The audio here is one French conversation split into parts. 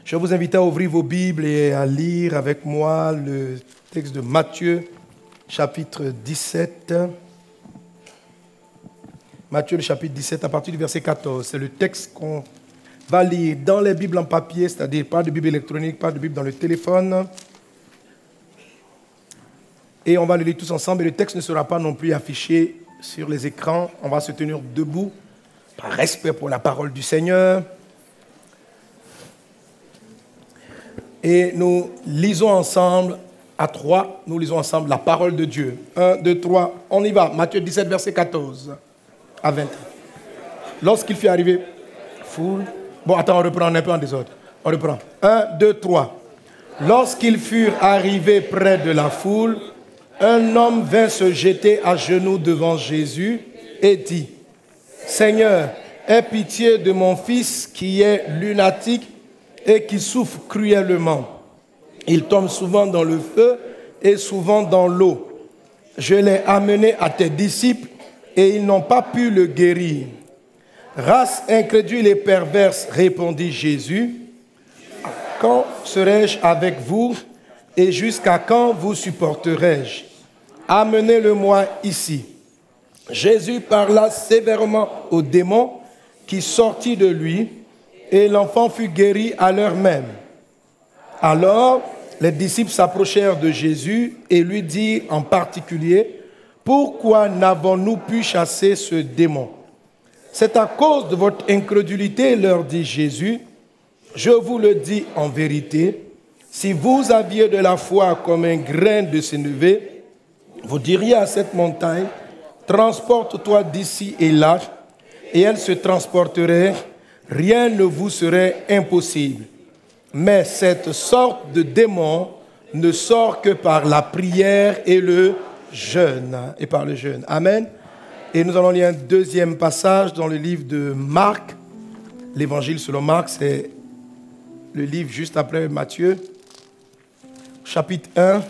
Je vais vous inviter à ouvrir vos Bibles et à lire avec moi le texte de Matthieu, chapitre 17. Matthieu, le chapitre 17, à partir du verset 14. C'est le texte qu'on va lire dans les Bibles en papier, c'est-à-dire pas de Bible électronique, pas de Bible dans le téléphone. Et on va le lire tous ensemble. Et le texte ne sera pas non plus affiché sur les écrans. On va se tenir debout, par respect pour la parole du Seigneur. Et nous lisons ensemble, à trois, nous lisons ensemble la parole de Dieu. 1, 2, 3, on y va. Matthieu 17, verset 14 à 20. Lorsqu'il fut arrivé, foule. Bon, attends, on reprend, on est un peu en désordre. On reprend. 1, 2, 3. Lorsqu'ils furent arrivés près de la foule, un homme vint se jeter à genoux devant Jésus et dit, « Seigneur, aie pitié de mon fils qui est lunatique et qui souffre cruellement. Il tombe souvent dans le feu et souvent dans l'eau. Je l'ai amené à tes disciples et ils n'ont pas pu le guérir. » Race incrédule et perverse, répondit Jésus, « Quand serai-je avec vous et jusqu'à quand vous supporterai-je? Amenez-le-moi ici. » Jésus parla sévèrement au démon qui sortit de lui et l'enfant fut guéri à l'heure même. Alors, les disciples s'approchèrent de Jésus et lui dirent en particulier, « Pourquoi n'avons-nous pu chasser ce démon? » « C'est à cause de votre incrédulité, leur dit Jésus. Je vous le dis en vérité, si vous aviez de la foi comme un grain de sénévé, vous diriez à cette montagne, transporte-toi d'ici et là, et elle se transporterait, rien ne vous serait impossible. Mais cette sorte de démon ne sort que par la prière et le jeûne. Et par le jeûne. Amen. Et nous allons lire un deuxième passage dans le livre de Marc. L'évangile selon Marc, c'est le livre juste après Matthieu. Chapitre 1,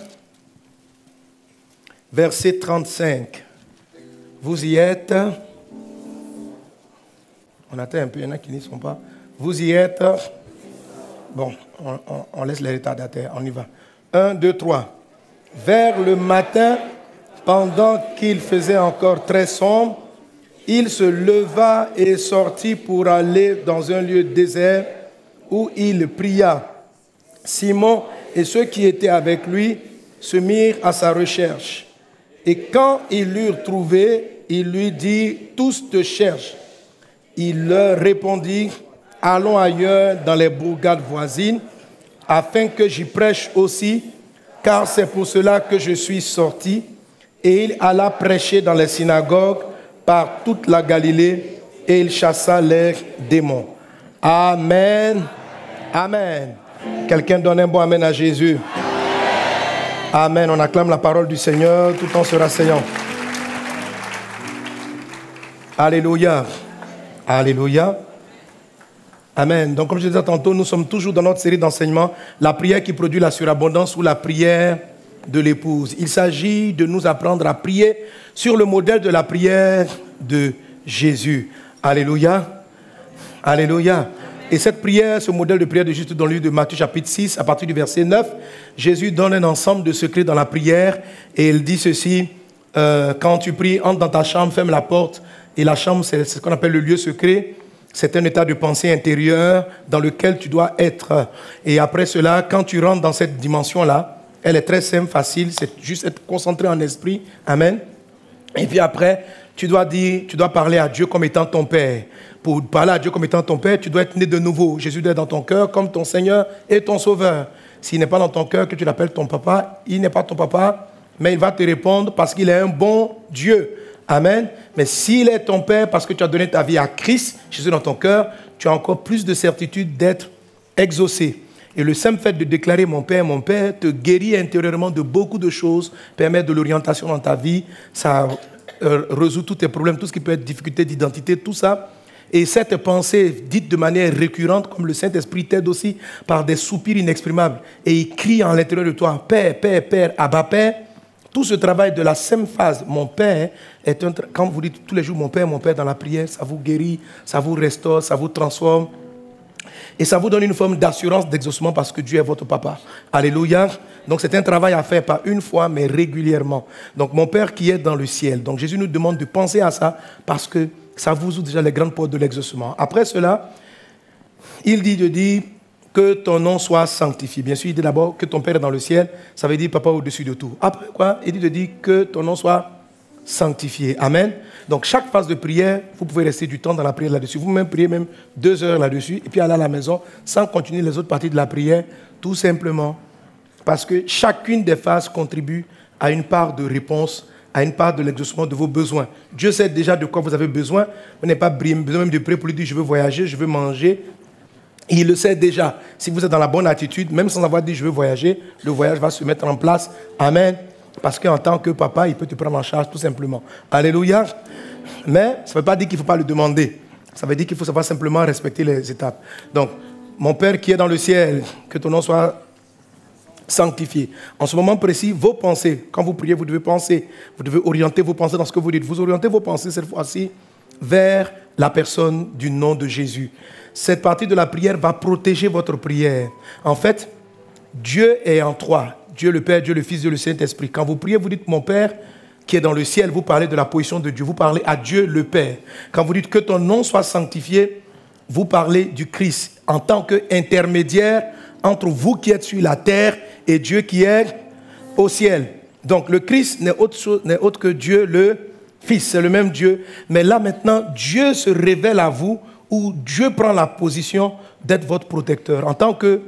verset 35. Vous y êtes. On attend un peu, il y en a qui n'y sont pas. Vous y êtes. Bon, on laisse les retardataires, on y va. 1, 2, 3. Vers le matin, pendant qu'il faisait encore très sombre, il se leva et sortit pour aller dans un lieu désert où il pria. Simon et ceux qui étaient avec lui se mirent à sa recherche. Et quand ils l'eurent trouvé, il lui dit, « Tous te cherchent. » Il leur répondit, « Allons ailleurs dans les bourgades voisines, afin que j'y prêche aussi, car c'est pour cela que je suis sorti. » Et il alla prêcher dans les synagogues par toute la Galilée, et il chassa les démons. Amen. Amen. Quelqu'un donne un bon amen à Jésus. Amen. On acclame la parole du Seigneur tout en se rasseyant. Alléluia. Alléluia. Amen. Donc, comme je disais tantôt, nous sommes toujours dans notre série d'enseignements, la prière qui produit la surabondance ou la prière de l'épouse. Il s'agit de nous apprendre à prier sur le modèle de la prière de Jésus. Alléluia. Alléluia. Et cette prière, ce modèle de prière de Jésus dans le livre de Matthieu chapitre 6, à partir du verset 9, Jésus donne un ensemble de secrets dans la prière et il dit ceci, quand tu pries, entre dans ta chambre, ferme la porte. Et la chambre, c'est ce qu'on appelle le lieu secret. C'est un état de pensée intérieure dans lequel tu dois être. Et après cela, quand tu rentres dans cette dimension-là, elle est très simple, facile, c'est juste être concentré en esprit. Amen. Et puis après, tu dois parler à Dieu comme étant ton Père. Pour parler à Dieu comme étant ton Père, tu dois être né de nouveau. Jésus doit être dans ton cœur comme ton Seigneur et ton Sauveur. S'il n'est pas dans ton cœur, que tu l'appelles ton papa, il n'est pas ton papa, mais il va te répondre parce qu'il est un bon Dieu. Amen. Mais s'il est ton Père parce que tu as donné ta vie à Christ, Jésus dans ton cœur, tu as encore plus de certitude d'être exaucé. Et le simple fait de déclarer « mon Père » te guérit intérieurement de beaucoup de choses, permet de l'orientation dans ta vie, ça résout tous tes problèmes, tout ce qui peut être difficulté d'identité, tout ça. Et cette pensée dite de manière récurrente, comme le Saint-Esprit t'aide aussi, par des soupirs inexprimables. Et il crie en l'intérieur de toi « Père, Père, Père, Abba, Père ». Tout ce travail de la simple phase « mon Père » est quand vous dites tous les jours « mon Père » dans la prière, ça vous guérit, ça vous restaure, ça vous transforme. Et ça vous donne une forme d'assurance d'exaucement parce que Dieu est votre papa. Alléluia. Donc c'est un travail à faire, pas une fois, mais régulièrement. Donc mon Père qui est dans le ciel. Donc Jésus nous demande de penser à ça parce que ça vous ouvre déjà les grandes portes de l'exaucement. Après cela, il dit de dire que ton nom soit sanctifié. Bien sûr, il dit d'abord que ton Père est dans le ciel. Ça veut dire papa au-dessus de tout. Après quoi, il dit de dire que ton nom soit sanctifié. Amen. Donc chaque phase de prière, vous pouvez rester du temps dans la prière là-dessus. Vous-même priez même 2 heures là-dessus et puis aller à la maison sans continuer les autres parties de la prière, tout simplement parce que chacune des phases contribue à une part de réponse, à une part de l'exaucement de vos besoins. Dieu sait déjà de quoi vous avez besoin. Vous n'avez pas besoin même de prier pour lui dire je veux voyager, je veux manger. Il le sait déjà. Si vous êtes dans la bonne attitude, même sans avoir dit je veux voyager, le voyage va se mettre en place. Amen. Parce qu'en tant que papa, il peut te prendre en charge tout simplement. Alléluia. Mais ça ne veut pas dire qu'il ne faut pas le demander. Ça veut dire qu'il faut savoir simplement respecter les étapes. Donc, mon Père qui est dans le ciel, que ton nom soit sanctifié. En ce moment précis, vos pensées, quand vous priez, vous devez penser. Vous devez orienter vos pensées dans ce que vous dites. Vous orientez vos pensées cette fois-ci vers la personne du nom de Jésus. Cette partie de la prière va protéger votre prière. En fait, Dieu est en trois. Dieu le Père, Dieu le Fils, Dieu le Saint-Esprit. Quand vous priez, vous dites « Mon Père qui est dans le ciel », vous parlez de la position de Dieu. Vous parlez à Dieu le Père. Quand vous dites « Que ton nom soit sanctifié », vous parlez du Christ en tant qu'intermédiaire entre vous qui êtes sur la terre et Dieu qui est au ciel. Donc le Christ n'est autre que Dieu le Fils. C'est le même Dieu. Mais là maintenant, Dieu se révèle à vous où Dieu prend la position d'être votre protecteur. En tant que,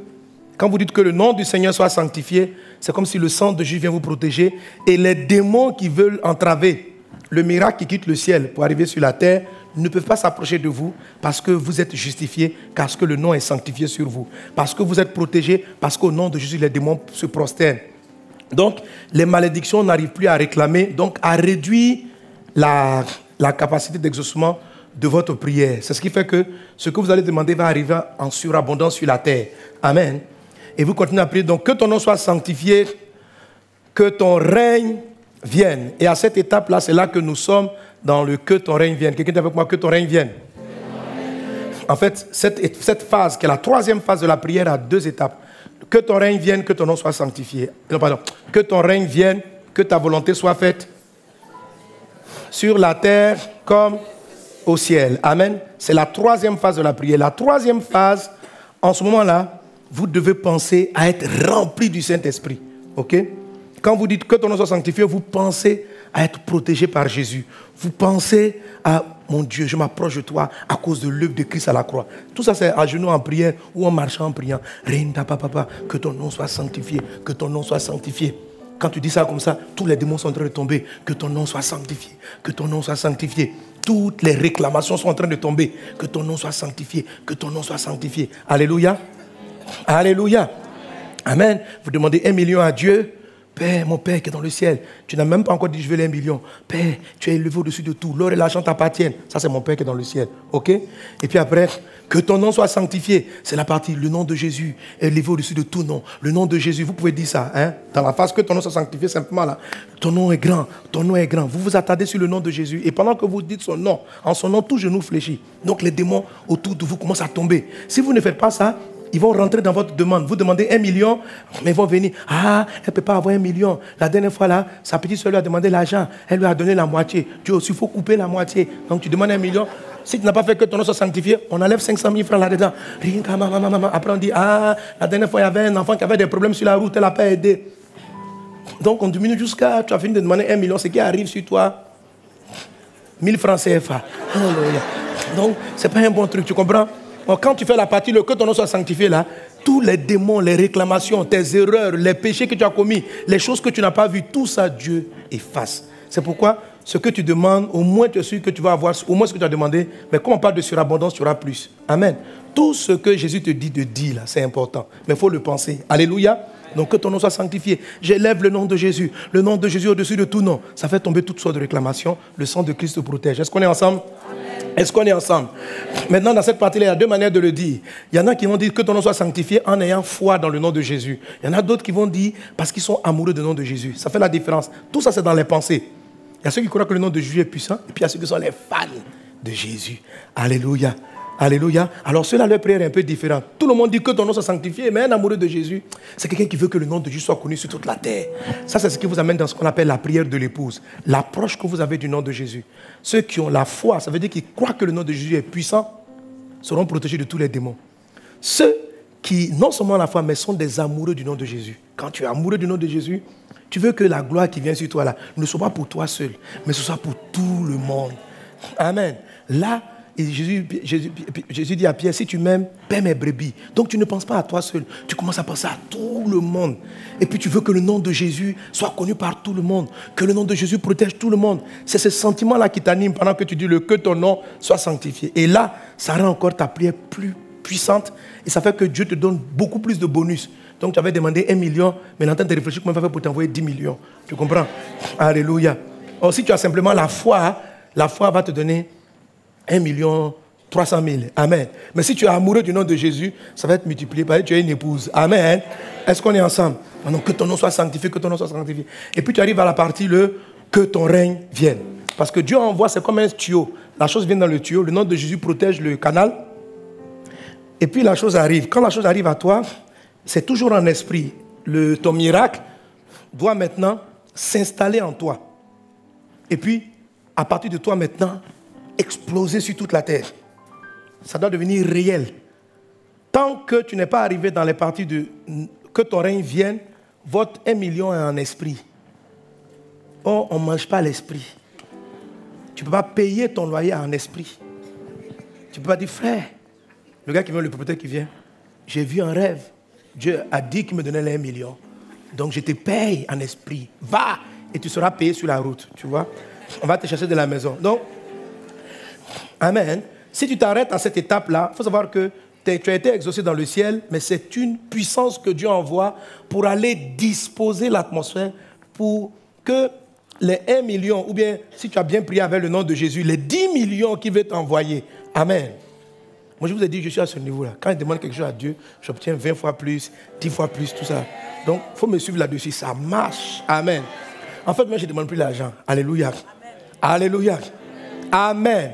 quand vous dites que le nom du Seigneur soit sanctifié, c'est comme si le sang de Jésus vient vous protéger et les démons qui veulent entraver le miracle qui quitte le ciel pour arriver sur la terre ne peuvent pas s'approcher de vous parce que vous êtes justifiés, parce que le nom est sanctifié sur vous, parce que vous êtes protégés, parce qu'au nom de Jésus, les démons se prosternent. Donc, les malédictions n'arrivent plus à réclamer, donc à réduire la capacité d'exaucement de votre prière. C'est ce qui fait que ce que vous allez demander va arriver en surabondance sur la terre. Amen. Et vous continuez à prier, donc que ton nom soit sanctifié, que ton règne vienne. Et à cette étape-là, c'est là que nous sommes dans le que ton règne vienne. Quelqu'un dit avec moi, que ton règne vienne. En fait, cette phase, qui est la troisième phase de la prière, a 2 étapes. Que ton règne vienne, que ton nom soit sanctifié. Non, pardon. Que ton règne vienne, que ta volonté soit faite sur la terre comme au ciel. Amen. C'est la troisième phase de la prière. La troisième phase, en ce moment-là, vous devez penser à être rempli du Saint-Esprit. OK? Quand vous dites que ton nom soit sanctifié, vous pensez à être protégé par Jésus. Vous pensez à, mon Dieu, je m'approche de toi à cause de l'œuvre de Christ à la croix. Tout ça, c'est à genoux en prière ou en marchant en priant. Que ton nom soit sanctifié, que ton nom soit sanctifié. Quand tu dis ça comme ça, tous les démons sont en train de tomber. Que ton nom soit sanctifié, que ton nom soit sanctifié. Toutes les réclamations sont en train de tomber. Que ton nom soit sanctifié, que ton nom soit sanctifié. Alléluia. Alléluia. Amen. Vous demandez 1 million à Dieu. Père, mon Père qui est dans le ciel, tu n'as même pas encore dit je veux les 1 million. Père, tu es élevé au-dessus de tout. L'or et l'argent t'appartiennent. Ça, c'est mon Père qui est dans le ciel. OK? Et puis après, que ton nom soit sanctifié. C'est la partie, le nom de Jésus est élevé au-dessus de tout nom. Le nom de Jésus, vous pouvez dire ça. Hein? Dans la phase que ton nom soit sanctifié, simplement là. Ton nom est grand. Ton nom est grand. Vous vous attardez sur le nom de Jésus. Et pendant que vous dites son nom, en son nom, tout genou fléchit. Donc les démons autour de vous commencent à tomber. Si vous ne faites pas ça, ils vont rentrer dans votre demande. Vous demandez 1 million, mais ils vont venir. Ah, elle ne peut pas avoir 1 million. La dernière fois, là, sa petite soeur lui a demandé l'argent. Elle lui a donné la moitié. Dieu aussi, il faut couper la moitié. Donc, tu demandes 1 million. Si tu n'as pas fait que ton nom soit sanctifié, on enlève 500 000 francs là-dedans. Après, on dit, ah, la dernière fois, il y avait un enfant qui avait des problèmes sur la route. Elle n'a pas aidé. Donc, on diminue jusqu'à, tu as fini de demander 1 million. Ce qui arrive sur toi, 1000 francs CFA. Donc, ce n'est pas un bon truc, tu comprends? Quand tu fais la partie, que ton nom soit sanctifié là, tous les démons, les réclamations, tes erreurs, les péchés que tu as commis, les choses que tu n'as pas vues, tout ça, Dieu efface. C'est pourquoi ce que tu demandes, au moins tu es sûr que tu vas avoir, au moins ce que tu as demandé, mais comme on parle de surabondance, tu auras plus. Amen. Tout ce que Jésus te dit de dire là, c'est important. Mais il faut le penser. Alléluia. Donc que ton nom soit sanctifié. J'élève le nom de Jésus. Le nom de Jésus au-dessus de tout nom. Ça fait tomber toutes sortes de réclamations. Le sang de Christ te protège. Est-ce qu'on est ensemble? Est-ce qu'on est ensemble? Maintenant, dans cette partie-là, il y a 2 manières de le dire. Il y en a qui vont dire que ton nom soit sanctifié en ayant foi dans le nom de Jésus. Il y en a d'autres qui vont dire parce qu'ils sont amoureux du nom de Jésus. Ça fait la différence. Tout ça, c'est dans les pensées. Il y a ceux qui croient que le nom de Jésus est puissant, et puis il y a ceux qui sont les fans de Jésus. Alléluia. Alléluia. Alors ceux-là, leur prière est un peu différente. Tout le monde dit que ton nom soit sanctifié, mais un amoureux de Jésus, c'est quelqu'un qui veut que le nom de Jésus soit connu sur toute la terre. Ça, c'est ce qui vous amène dans ce qu'on appelle la prière de l'épouse. L'approche que vous avez du nom de Jésus. Ceux qui ont la foi, ça veut dire qu'ils croient que le nom de Jésus est puissant, seront protégés de tous les démons. Ceux qui, non seulement la foi, mais sont des amoureux du nom de Jésus. Quand tu es amoureux du nom de Jésus, tu veux que la gloire qui vient sur toi là ne soit pas pour toi seul, mais ce soit pour tout le monde. Amen. Là, Jésus dit à Pierre, si tu m'aimes, paie mes brebis. Donc tu ne penses pas à toi seul, tu commences à penser à tout le monde. Et puis tu veux que le nom de Jésus soit connu par tout le monde, que le nom de Jésus protège tout le monde. C'est ce sentiment-là qui t'anime pendant que tu dis que ton nom soit sanctifié. Et là, ça rend encore ta prière plus puissante et ça fait que Dieu te donne beaucoup plus de bonus. Donc tu avais demandé 1 million, mais en train de réfléchir comment faire pour t'envoyer 10 millions. Tu comprends? Alléluia. Or, si tu as simplement la foi va te donner 1 300 000. Amen. Mais si tu es amoureux du nom de Jésus, ça va être multiplié par tu es une épouse. Amen. Est-ce qu'on est ensemble? Donc, que ton nom soit sanctifié, que ton nom soit sanctifié. Et puis tu arrives à la partie que ton règne vienne. Parce que Dieu envoie, c'est comme un tuyau. La chose vient dans le tuyau, le nom de Jésus protège le canal. Et puis la chose arrive. Quand la chose arrive à toi, c'est toujours en esprit. Ton miracle doit maintenant s'installer en toi. Et puis, à partir de toi maintenant, exploser sur toute la terre. Ça doit devenir réel. Tant que tu n'es pas arrivé dans les parties que ton règne vienne, votre 1 million est en esprit. Or, on ne mange pas l'esprit. Tu ne peux pas payer ton loyer en esprit. Tu ne peux pas dire, frère, le gars qui vient, le propriétaire qui vient, j'ai vu un rêve. Dieu a dit qu'il me donnait les 1 million. Donc je te paye en esprit. Va et tu seras payé sur la route. Tu vois? On va te chercher de la maison. Donc, amen. Si tu t'arrêtes à cette étape-là, il faut savoir que tu as été exaucé dans le ciel, mais c'est une puissance que Dieu envoie pour aller disposer l'atmosphère pour que les 1 million, ou bien si tu as bien prié avec le nom de Jésus, les 10 millions qu'il veut t'envoyer. Amen. Moi, je vous ai dit, je suis à ce niveau-là. Quand je demande quelque chose à Dieu, j'obtiens 20 fois plus, 10 fois plus, tout ça. Donc, il faut me suivre là-dessus. Ça marche. Amen. En fait, moi, je ne demande plus l'argent. Alléluia. Amen. Alléluia. Amen.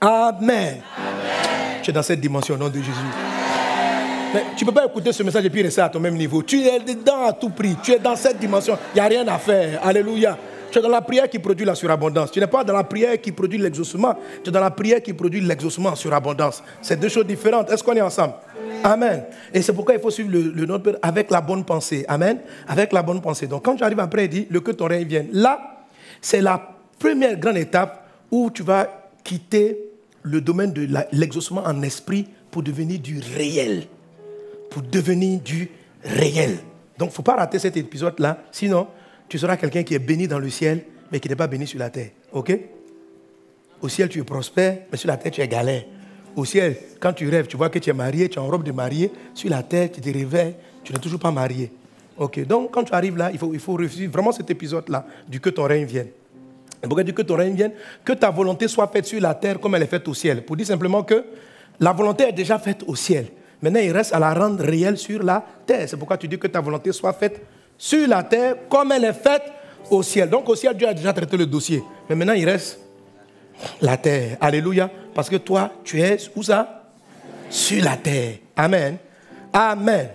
Amen. Amen. Tu es dans cette dimension au nom de Jésus. Mais tu ne peux pas écouter ce message et puis rester à ton même niveau. Tu es dedans à tout prix. Tu es dans cette dimension. Il n'y a rien à faire. Alléluia. Tu es dans la prière qui produit la surabondance. Tu n'es pas dans la prière qui produit l'exaucement. Tu es dans la prière qui produit l'exaucement en surabondance. C'est deux choses différentes. Est-ce qu'on est ensemble? Amen. Et c'est pourquoi il faut suivre le nom de Père avec la bonne pensée. Amen. Avec la bonne pensée. Donc quand tu arrives après, il dit, que ton règne vienne. Là, c'est la première grande étape où tu vas quitter le domaine de l'exaucement en esprit pour devenir du réel. Pour devenir du réel. Donc il ne faut pas rater cet épisode-là. Sinon, tu seras quelqu'un qui est béni dans le ciel, mais qui n'est pas béni sur la terre. Ok? Au ciel, tu es prospère, mais sur la terre, tu es galère. Au ciel, quand tu rêves, tu vois que tu es marié, tu es en robe de mariée. Sur la terre, tu te réveilles, tu n'es toujours pas marié. Ok? Donc, quand tu arrives là, il faut refuser vraiment cet épisode-là, du que ton règne vienne. Et pourquoi dire que ton règne vienne? Que ta volonté soit faite sur la terre comme elle est faite au ciel. Pour dire simplement que la volonté est déjà faite au ciel. Maintenant, il reste à la rendre réelle sur la terre. C'est pourquoi tu dis que ta volonté soit faite sur la terre comme elle est faite au ciel. Donc au ciel, Dieu a déjà traité le dossier. Mais maintenant, il reste la terre. Alléluia. Parce que toi, tu es où ça? Sur la terre. Amen. Amen.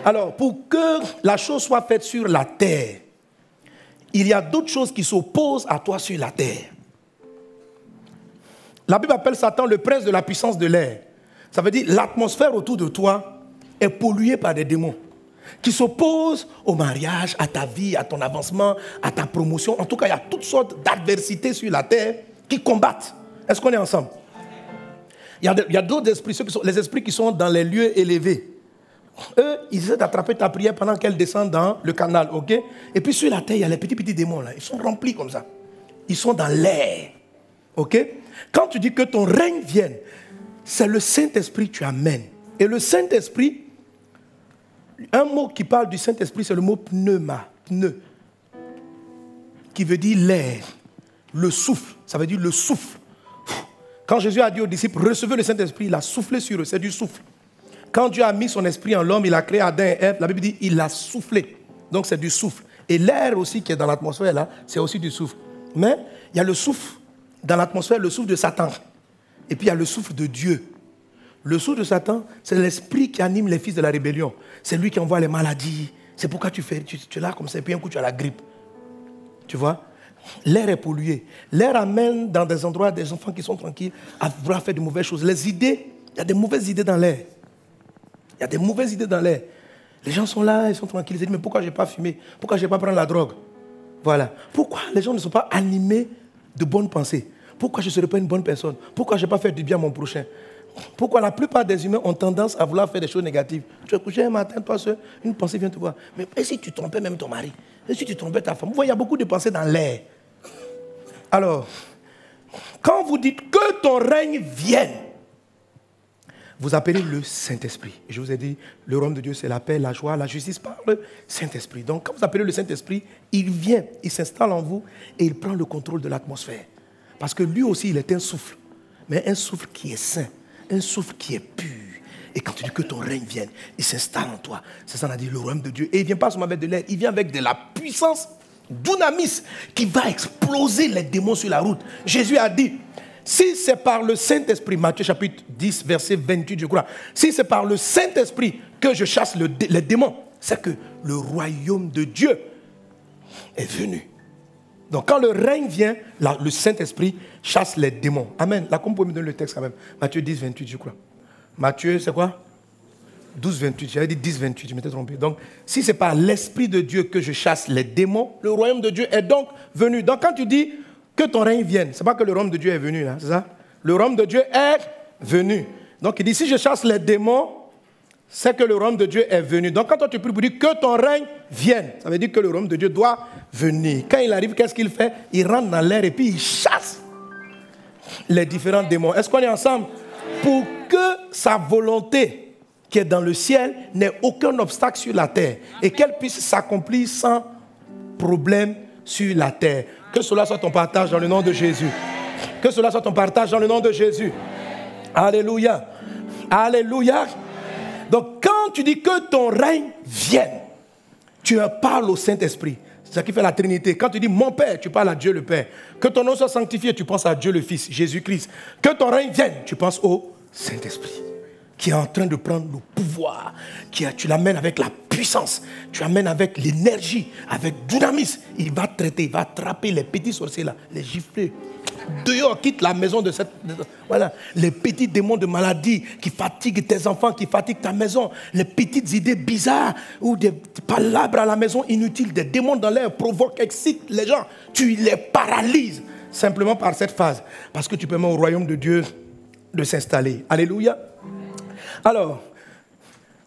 Alors, pour que la chose soit faite sur la terre, il y a d'autres choses qui s'opposent à toi sur la terre. La Bible appelle Satan le prince de la puissance de l'air. Ça veut dire l'atmosphère autour de toi est polluée par des démons qui s'opposent au mariage, à ta vie, à ton avancement, à ta promotion. En tout cas, il y a toutes sortes d'adversités sur la terre qui combattent. Est-ce qu'on est ensemble? Il y a d'autres esprits, les esprits qui sont dans les lieux élevés. Eux, ils essaient d'attraper ta prière pendant qu'elle descend dans le canal, ok? Et puis sur la terre, il y a les petits démons là. Ils sont remplis comme ça. Ils sont dans l'air, ok? Quand tu dis que ton règne vienne, c'est le Saint-Esprit que tu amènes. Et le Saint-Esprit, un mot qui parle du Saint-Esprit, c'est le mot pneuma, pneu, qui veut dire l'air, le souffle. Ça veut dire le souffle. Quand Jésus a dit aux disciples, recevez le Saint-Esprit, il a soufflé sur eux, c'est du souffle. Quand Dieu a mis son esprit en l'homme, il a créé Adam et Ève, la Bible dit, il l'a soufflé. Donc c'est du souffle. Et l'air aussi qui est dans l'atmosphère là, c'est aussi du souffle. Mais il y a le souffle dans l'atmosphère, le souffle de Satan. Et puis il y a le souffle de Dieu. Le souffle de Satan, c'est l'esprit qui anime les fils de la rébellion. C'est lui qui envoie les maladies. C'est pourquoi tu es là comme ça, et puis un coup tu as la grippe. Tu vois? L'air est pollué. L'air amène dans des endroits des enfants qui sont tranquilles à vouloir faire de mauvaises choses. Les idées, il y a des mauvaises idées dans l'air. Il y a des mauvaises idées dans l'air. Les gens sont là, ils sont tranquilles. Ils se disent, mais pourquoi je n'ai pas fumé? Pourquoi je n'ai pas pris la drogue? Voilà. Pourquoi les gens ne sont pas animés de bonnes pensées? Pourquoi je ne serai pas une bonne personne? Pourquoi je n'ai pas fait du bien à mon prochain? Pourquoi la plupart des humains ont tendance à vouloir faire des choses négatives? Tu es couché un matin, toi seul, une pensée vient te voir. Mais et si tu trompais même ton mari? Et si tu trompais ta femme? Vous voyez, il y a beaucoup de pensées dans l'air. Alors, quand vous dites que ton règne vienne, vous appelez le Saint-Esprit. Et je vous ai dit, le royaume de Dieu, c'est la paix, la joie, la justice par le Saint-Esprit. Donc, quand vous appelez le Saint-Esprit, il vient, il s'installe en vous et il prend le contrôle de l'atmosphère. Parce que lui aussi, il est un souffle. Mais un souffle qui est saint, un souffle qui est pur. Et quand tu dis que ton règne vienne, il s'installe en toi. C'est ça qu'on a dit, le royaume de Dieu. Et il ne vient pas seulement avec de l'air, il vient avec de la puissance dunamis qui va exploser les démons sur la route. Jésus a dit, si c'est par le Saint-Esprit, Matthieu chapitre 10, verset 28, je crois, si c'est par le Saint-Esprit que je chasse les démons, c'est que le royaume de Dieu est venu. Donc quand le règne vient, le Saint-Esprit chasse les démons. Amen. Là, comme vous pouvez me donner le texte quand même. Matthieu 10, 28, je crois. Matthieu, c'est quoi? 12, 28. J'avais dit 10, 28, je m'étais trompé. Donc, si c'est par l'Esprit de Dieu que je chasse les démons, le royaume de Dieu est donc venu. Donc, quand tu dis que ton règne vienne, ce n'est pas que le royaume de Dieu est venu, là, c'est ça? Le royaume de Dieu est venu. Donc, il dit, si je chasse les démons, c'est que le royaume de Dieu est venu. Donc, quand toi tu pries pour dire que ton règne vienne, ça veut dire que le royaume de Dieu doit venir. Quand il arrive, qu'est-ce qu'il fait? Il rentre dans l'air et puis il chasse les différents démons. Est-ce qu'on est ensemble? Pour que sa volonté qui est dans le ciel n'ait aucun obstacle sur la terre et qu'elle puisse s'accomplir sans problème sur la terre. Que cela soit ton partage dans le nom de Jésus. Que cela soit ton partage dans le nom de Jésus. Alléluia. Alléluia. Donc quand tu dis que ton règne vienne, tu parles au Saint-Esprit. C'est ça qui fait la Trinité. Quand tu dis mon Père, tu parles à Dieu le Père. Que ton nom soit sanctifié, tu penses à Dieu le Fils, Jésus-Christ. Que ton règne vienne, tu penses au Saint-Esprit, qui est en train de prendre le pouvoir. Tu l'amènes avec la puissance, tu l'amènes avec l'énergie, avec dynamisme. Il va traiter, il va attraper les petits sorciers là, les gifler. Dehors, quitte la maison de cette... Voilà, les petits démons de maladie qui fatiguent tes enfants, qui fatiguent ta maison, les petites idées bizarres ou des palabres à la maison inutiles, des démons dans l'air provoquent, excitent les gens. Tu les paralyses simplement par cette phase. Parce que tu permets au royaume de Dieu de s'installer. Alléluia. Alors,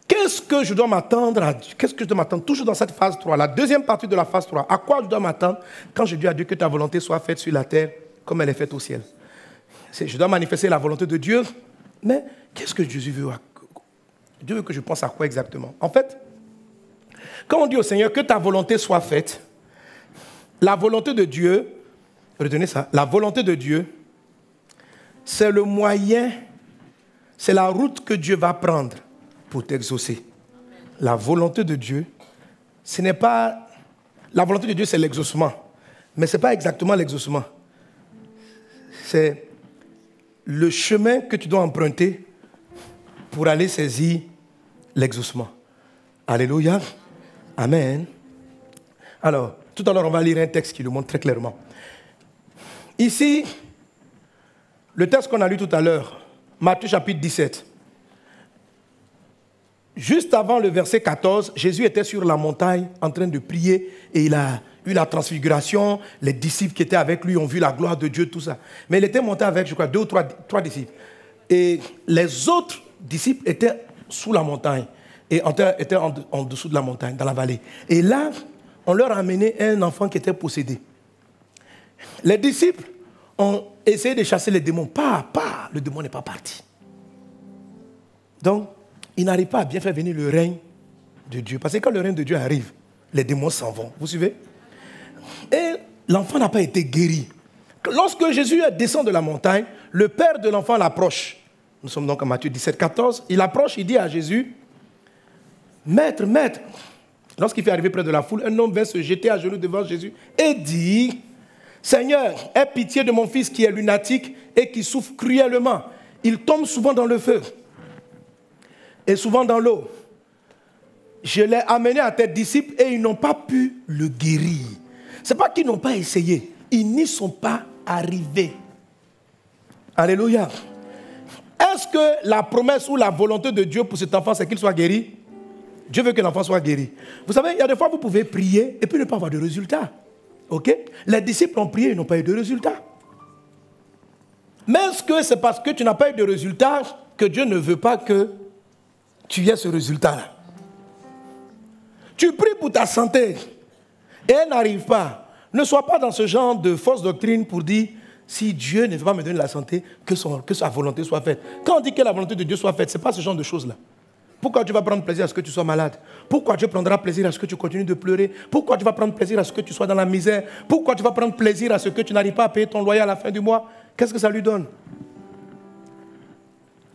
qu'est-ce que je dois m'attendre à Dieu? Qu'est-ce que je dois m'attendre toujours dans cette phase 3, la deuxième partie de la phase 3. À quoi je dois m'attendre quand je dis à Dieu que ta volonté soit faite sur la terre comme elle est faite au ciel? Je dois manifester la volonté de Dieu, mais qu'est-ce que Jésus veut? Dieu veut que je pense à quoi exactement? En fait, quand on dit au Seigneur que ta volonté soit faite, la volonté de Dieu, retenez ça, la volonté de Dieu, c'est le moyen, c'est la route que Dieu va prendre pour t'exaucer. La volonté de Dieu, ce n'est pas... La volonté de Dieu, c'est l'exaucement. Mais ce n'est pas exactement l'exaucement. C'est le chemin que tu dois emprunter pour aller saisir l'exaucement. Alléluia. Amen. Alors, tout à l'heure, on va lire un texte qui le montre très clairement. Ici, le texte qu'on a lu tout à l'heure, Matthieu chapitre 17. Juste avant le verset 14, Jésus était sur la montagne en train de prier et il a eu la transfiguration. Les disciples qui étaient avec lui ont vu la gloire de Dieu, tout ça. Mais il était monté avec, je crois, 2 ou 3 disciples. Et les autres disciples étaient sous la montagne et étaient en dessous de la montagne, dans la vallée. Et là, on leur a amené un enfant qui était possédé. Les disciples ont essayé de chasser les démons. Le démon n'est pas parti. Donc, ils n'arrivent pas à bien faire venir le règne de Dieu. Parce que quand le règne de Dieu arrive, les démons s'en vont. Vous suivez? Et l'enfant n'a pas été guéri. Lorsque Jésus descend de la montagne, le père de l'enfant l'approche. Nous sommes donc en Matthieu 17, 14. Il approche, il dit à Jésus, « Maître, maître !» Lorsqu'il fait arriver près de la foule, un homme vint se jeter à genoux devant Jésus et dit, « Seigneur, aie pitié de mon fils qui est lunatique et qui souffre cruellement. Il tombe souvent dans le feu et souvent dans l'eau. Je l'ai amené à tes disciples et ils n'ont pas pu le guérir. Ce n'est pas qu'ils n'ont pas essayé, ils n'y sont pas arrivés. Alléluia. Est-ce que la promesse ou la volonté de Dieu pour cet enfant, c'est qu'il soit guéri? Dieu veut que l'enfant soit guéri. Vous savez, il y a des fois vous pouvez prier et puis ne pas avoir de résultat. Ok? Les disciples ont prié, ils n'ont pas eu de résultat. Mais est-ce que c'est parce que tu n'as pas eu de résultat que Dieu ne veut pas que tu aies ce résultat-là? Tu pries pour ta santé et elle n'arrive pas. Ne sois pas dans ce genre de fausse doctrine pour dire si Dieu ne veut pas me donner la santé, que sa volonté soit faite. Quand on dit que la volonté de Dieu soit faite, ce n'est pas ce genre de choses-là. Pourquoi tu vas prendre plaisir à ce que tu sois malade? Pourquoi Dieu prendra plaisir à ce que tu continues de pleurer? Pourquoi tu vas prendre plaisir à ce que tu sois dans la misère? Pourquoi tu vas prendre plaisir à ce que tu n'arrives pas à payer ton loyer à la fin du mois? Qu'est-ce que ça lui donne?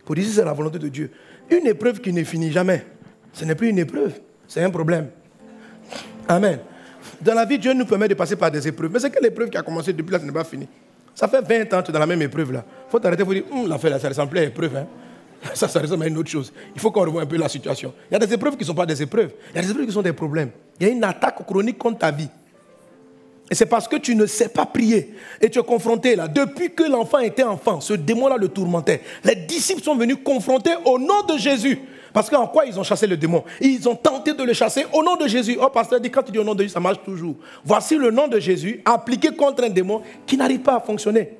Pour dire si c'est la volonté de Dieu. Une épreuve qui ne finit jamais, ce n'est plus une épreuve, c'est un problème. Amen. Dans la vie, Dieu nous permet de passer par des épreuves. Mais c'est quelle épreuve qui a commencé depuis là, ce n'est pas fini. Ça fait 20 ans que tu es dans la même épreuve là. Il faut t'arrêter pour dire, l'affaire là, ça ressemble plus à épreuve. Hein. Ça ressemble à une autre chose. Il faut qu'on revoie un peu la situation. Il y a des épreuves qui ne sont pas des épreuves. Il y a des épreuves qui sont des problèmes. Il y a une attaque chronique contre ta vie. Et c'est parce que tu ne sais pas prier. Et tu es confronté là. Depuis que l'enfant était enfant, ce démon-là le tourmentait. Les disciples sont venus confronter au nom de Jésus. Parce qu'en quoi ils ont chassé le démon? Ils ont tenté de le chasser au nom de Jésus. Oh, pasteur dit, quand tu dis au nom de Jésus, ça marche toujours. Voici le nom de Jésus appliqué contre un démon qui n'arrive pas à fonctionner.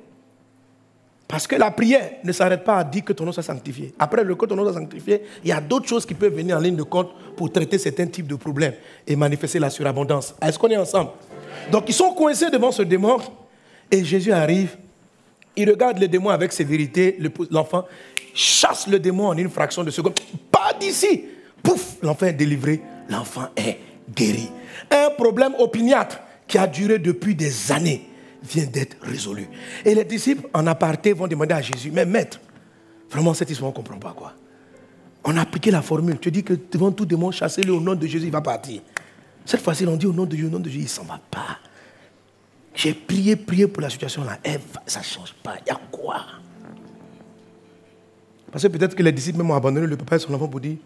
Parce que la prière ne s'arrête pas à dire que ton nom soit sanctifié. Après que ton nom soit sanctifié, il y a d'autres choses qui peuvent venir en ligne de compte pour traiter certains types de problèmes et manifester la surabondance. Est-ce qu'on est ensemble? Donc ils sont coincés devant ce démon et Jésus arrive. Il regarde le démon avec sévérité. L'enfant chasse le démon en une fraction de seconde. Pas d'ici. Pouf, l'enfant est délivré. L'enfant est guéri. Un problème opiniâtre qui a duré depuis des années vient d'être résolu. Et les disciples, en aparté, vont demander à Jésus, mais maître, vraiment cette histoire, on ne comprend pas quoi. On a appliqué la formule. Tu dis que devant tout démon, chassez-le au nom de Jésus, il va partir. Cette fois-ci, on dit au nom de Jésus, il ne s'en va pas. J'ai prié pour la situation là. Ça ne change pas. Il y a quoi? Parce que peut-être que les disciples même ont abandonné le papa et son enfant pour dire,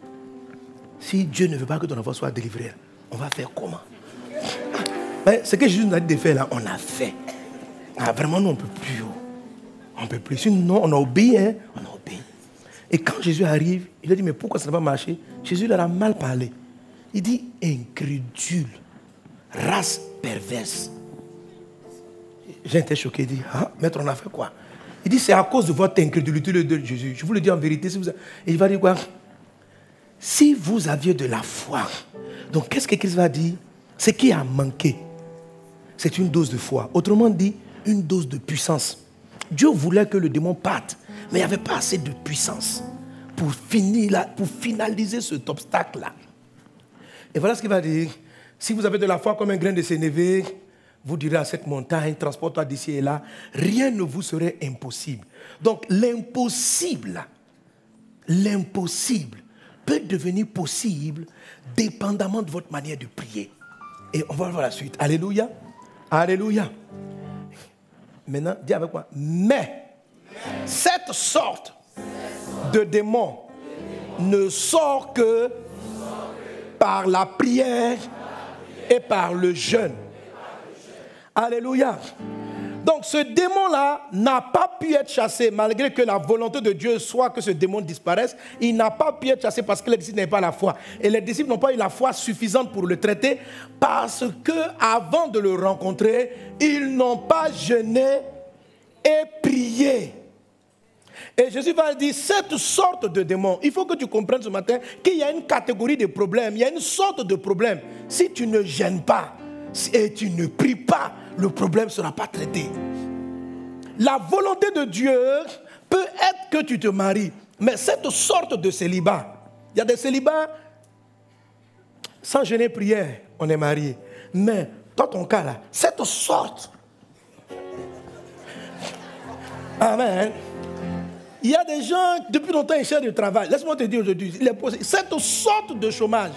si Dieu ne veut pas que ton enfant soit délivré, on va faire comment? Mais ce que Jésus nous a dit de faire là, on a fait. Ah, vraiment, nous, on ne peut plus. On ne peut plus. Sinon, on a obéi. Hein? On a obéi. Et quand Jésus arrive, il a dit, mais pourquoi ça n'a pas marché? Jésus leur a mal parlé. Il dit, incrédule, race perverse. J'ai été choqué, il dit, ah, maître, on a fait quoi? Il dit, c'est à cause de votre incrédulité de Jésus. Je vous le dis en vérité. Si vous... Et il va dire quoi? Si vous aviez de la foi. Donc, qu'est-ce que Christ va dire? Ce qui a manqué, c'est une dose de foi. Autrement dit, une dose de puissance. Dieu voulait que le démon parte, mais il n'y avait pas assez de puissance pour finaliser cet obstacle-là. Et voilà ce qu'il va dire. Si vous avez de la foi comme un grain de sénévé, vous direz à cette montagne, transporte-toi d'ici et là, rien ne vous serait impossible. Donc l'impossible peut devenir possible dépendamment de votre manière de prier. Et on va voir la suite. Alléluia. Alléluia. Maintenant, dis avec moi. Mais cette sorte de démon ne sort que par la prière et par le jeûne. Alléluia. Donc ce démon-là n'a pas pu être chassé, malgré que la volonté de Dieu soit que ce démon disparaisse. Il n'a pas pu être chassé parce que les disciples n'avaient pas la foi. Et les disciples n'ont pas eu la foi suffisante pour le traiter parce qu'avant de le rencontrer, ils n'ont pas jeûné et prié. Et Jésus va dire, cette sorte de démon, il faut que tu comprennes ce matin qu'il y a une catégorie de problèmes, il y a une sorte de problème. Si tu ne gênes pas et tu ne pries pas, le problème ne sera pas traité. La volonté de Dieu peut être que tu te maries, mais cette sorte de célibat, il y a des célibats, sans jeûner prière, on est marié. Mais dans ton cas là, cette sorte, amen. Il y a des gens, depuis longtemps, ils cherchent du travail. Laisse-moi te dire aujourd'hui, cette sorte de chômage.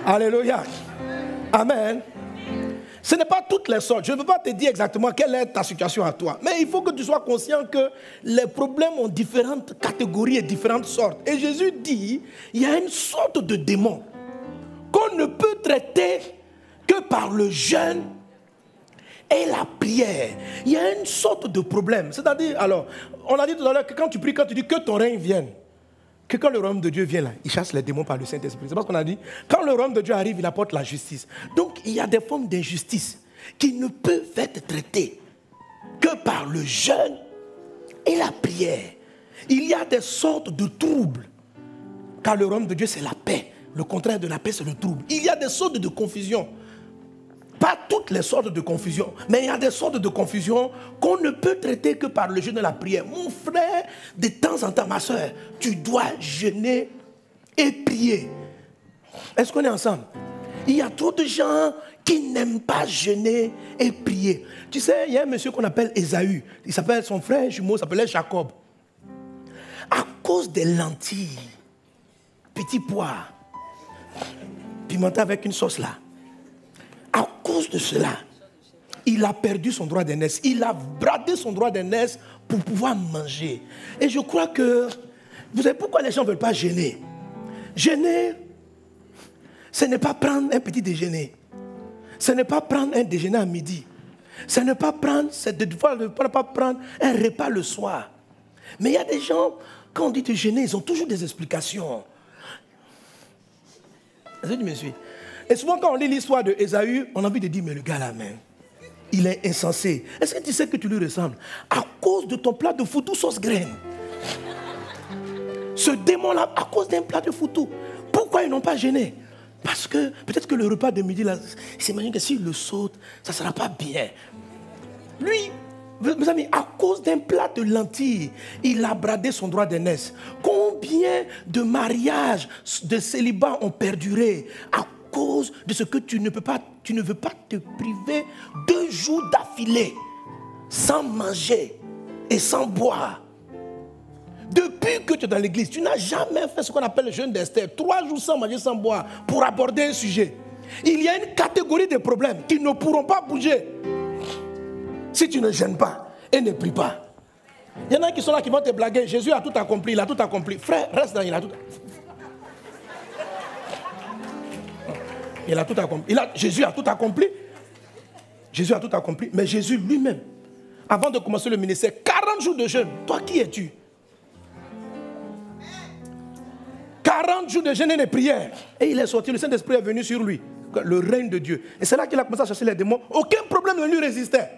Alléluia. Amen. Ce n'est pas toutes les sortes. Je ne peux pas te dire exactement quelle est ta situation à toi. Mais il faut que tu sois conscient que les problèmes ont différentes catégories et différentes sortes. Et Jésus dit, il y a une sorte de démon qu'on ne peut traiter que par le jeûne et la prière. Il y a une sorte de problème. C'est-à-dire, alors, on a dit tout à l'heure que quand tu pries, quand tu dis que ton règne vienne, que quand le royaume de Dieu vient là, il chasse les démons par le Saint-Esprit. C'est parce qu'on a dit, quand le royaume de Dieu arrive, il apporte la justice. Donc, il y a des formes d'injustice qui ne peuvent être traitées que par le jeûne et la prière. Il y a des sortes de troubles. Car le royaume de Dieu, c'est la paix. Le contraire de la paix, c'est le trouble. Il y a des sortes de confusion. Pas toutes les sortes de confusion, mais il y a des sortes de confusion qu'on ne peut traiter que par le jeûne et la prière. Mon frère, de temps en temps, ma soeur, tu dois jeûner et prier. Est-ce qu'on est ensemble? Il y a trop de gens qui n'aiment pas jeûner et prier. Tu sais, il y a un monsieur qu'on appelle Ésaü. Il s'appelle, son frère jumeau s'appelait Jacob. À cause des lentilles, petits pois, pimentés avec une sauce là. À cause de cela, il a perdu son droit d'aînesse. Il a bradé son droit d'aînesse pour pouvoir manger. Et je crois que... Vous savez pourquoi les gens ne veulent pas jeûner? Jeûner, ce n'est pas prendre un petit déjeuner. Ce n'est pas prendre un déjeuner à midi. Ce n'est pas prendre, pas prendre un repas le soir. Mais il y a des gens, quand on dit de jeûner, ils ont toujours des explications. Est-ce que tu me suis? Et souvent, quand on lit l'histoire de Ésaü, on a envie de dire, mais le gars là, même, il est insensé. Est-ce que tu sais que tu lui ressembles? À cause de ton plat de foutou sauce graine. Ce démon-là, à cause d'un plat de foutou. Pourquoi ils n'ont pas gêné? Parce que peut-être que le repas de midi, là, il s'imagine que s'il le saute, ça ne sera pas bien. Lui, mes amis, à cause d'un plat de lentilles, il a bradé son droit d'aînesse. Combien de mariages, de célibats ont perduré à cause de ce que tu ne veux pas te priver 2 jours d'affilée sans manger et sans boire. Depuis que tu es dans l'église, tu n'as jamais fait ce qu'on appelle le jeûne d'Esther. 3 jours sans manger, sans boire, pour aborder un sujet. Il y a une catégorie de problèmes qui ne pourront pas bouger si tu ne jeûnes pas et ne pries pas. Il y en a qui sont là qui vont te blaguer. Jésus a tout accompli, il a tout accompli. Frère, reste là, il a tout accompli. Il a tout accompli. Jésus a tout accompli. Jésus a tout accompli. Mais Jésus lui-même, avant de commencer le ministère, 40 jours de jeûne. Toi, qui es-tu? 40 jours de jeûne et de prière. Et il est sorti. Le Saint-Esprit est venu sur lui. Le règne de Dieu. Et c'est là qu'il a commencé à chercher les démons. Aucun problème ne lui résistait.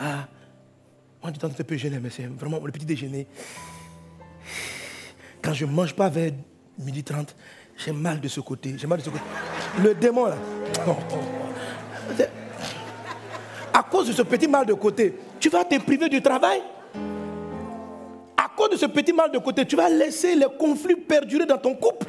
Ah, moi, du temps, je peux jeûner, mais c'est vraiment le petit déjeuner. Quand je ne mange pas vers 12h30, j'ai mal de ce côté. J'ai mal de ce côté. Le démon, là. À cause de ce petit mal de côté, tu vas te priver du travail. À cause de ce petit mal de côté, tu vas laisser les conflits perdurer dans ton couple.